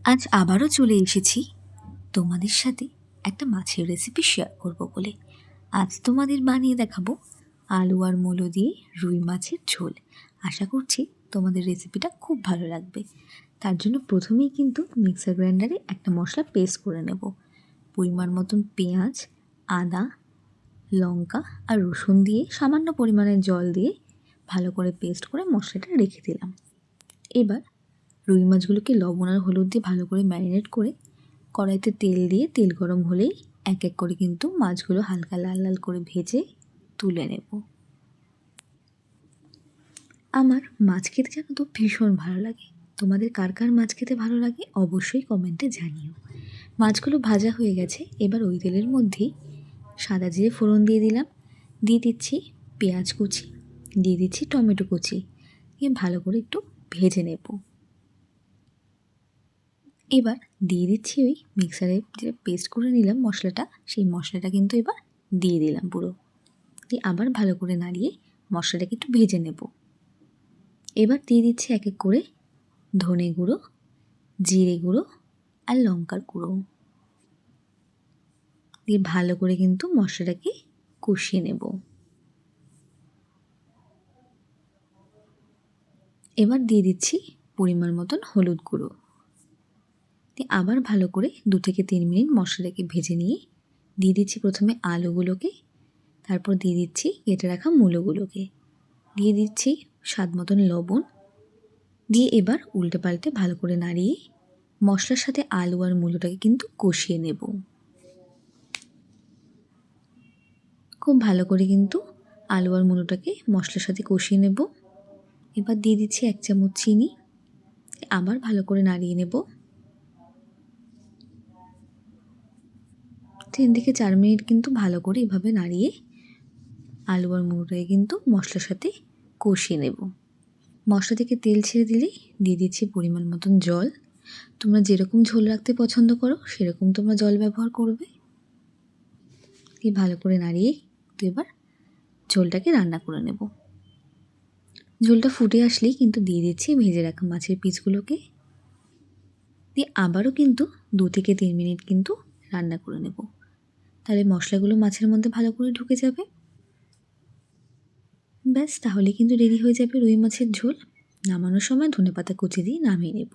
আজ আবারও চলে এসেছি তোমাদের সাথে একটা মাছের রেসিপি শেয়ার করব বলে। আজ তোমাদের বানিয়ে দেখাবো আলু আর মূলো দিয়ে রুই মাছের ঝোল। আশা করছি তোমাদের রেসিপিটা খুব ভালো লাগবে। তার জন্য প্রথমেই কিন্তু মিক্সার গ্রাইন্ডারে একটা মশলা পেস্ট করে নেব। পরিমাণ মতন পেঁয়াজ, আদা, লঙ্কা আর রসুন দিয়ে সামান্য পরিমাণে জল দিয়ে ভালো করে পেস্ট করে মশলাটা রেখে দিলাম। এবার রুই মাছগুলোকে লবণ আর হলুদ দিয়ে ভালো করে ম্যারিনেট করে কড়াইতে তেল দিয়ে তেল গরম হলেই এক এক করে কিন্তু মাছগুলো হালকা লাল লাল করে ভেজে তুলে নেব। আমার মাছ খেতে জানো তো ভীষণ ভালো লাগে। তোমাদের কার কার মাছ খেতে ভালো লাগে অবশ্যই কমেন্টে জানিও। মাছগুলো ভাজা হয়ে গেছে, এবার ওই তেলের মধ্যেই সাদা জিরে ফোড়ন দিয়ে দিলাম, দিয়ে দিচ্ছি পেঁয়াজ কুচি, দিয়ে দিচ্ছি টমেটো কুচি, দিয়ে ভালো করে একটু ভেজে নেব। এবার দিয়ে দিচ্ছি ওই মিক্সারে যে পেস্ট করে নিলাম মশলাটা, সেই মশলাটা কিন্তু এবার দিয়ে দিলাম পুরো, দিয়ে আবার ভালো করে নাড়িয়ে মশলাটাকে একটু ভেজে নেব। এবার দিয়ে দিচ্ছি এক এক করে ধনে গুঁড়ো, জিরে গুঁড়ো আর লঙ্কার গুঁড়ো, দিয়ে ভালো করে কিন্তু মশলাটাকে কষিয়ে নেব। এবার দিয়ে দিচ্ছি পরিমাণ মতন হলুদ গুঁড়ো, দিয়ে আবার ভালো করে 2 থেকে 3 মিনিট মশলাটাকে ভেজে নিয়ে দিয়ে দিচ্ছি প্রথমে আলুগুলোকে, তারপর দিয়ে দিচ্ছি কেটে রাখা মূলোগুলোকে, দিয়ে দিচ্ছি স্বাদ মতন লবণ, দিয়ে এবার উল্টে পাল্টে ভালো করে নাড়িয়ে মশলার সাথে আলু আর মূলোটাকে কিন্তু কষিয়ে নেব। খুব ভালো করে কিন্তু আলু আর মূলোটাকে মশলার সাথে কষিয়ে নেব। এবার দিয়ে দিচ্ছি 1 চামচ চিনি, আবার ভালো করে নাড়িয়ে নেব। 3 থেকে 4 মিনিট কিন্তু ভালো করে এভাবে নাড়িয়ে আলু আর মূলোটাকে কিন্তু মশলার সাথে কষিয়ে নেব। মশলা থেকে তেল ছেড়ে দিলেই দিয়ে দিচ্ছি পরিমাণ মতন জল। তোমরা যেরকম ঝোল রাখতে পছন্দ করো সেরকম তোমরা জল ব্যবহার করবে। দিয়ে ভালো করে নাড়িয়ে তো এবার ঝোলটাকে রান্না করে নেব। ঝোলটা ফুটে আসলেই কিন্তু দিয়ে দিচ্ছি ভেজে রাখা মাছের পিসগুলোকে, দিয়ে আবারও কিন্তু 2 থেকে 3 মিনিট কিন্তু রান্না করে নেব। তাহলে মশলাগুলো মাছের মধ্যে ভালো করে ঢুকে যাবে। ব্যাস, তাহলে কিন্তু রেডি হয়ে যাবে রুই মাছের ঝোল। নামানোর সময় ধনেপাতা কুচি দিয়ে নামিয়ে নেব।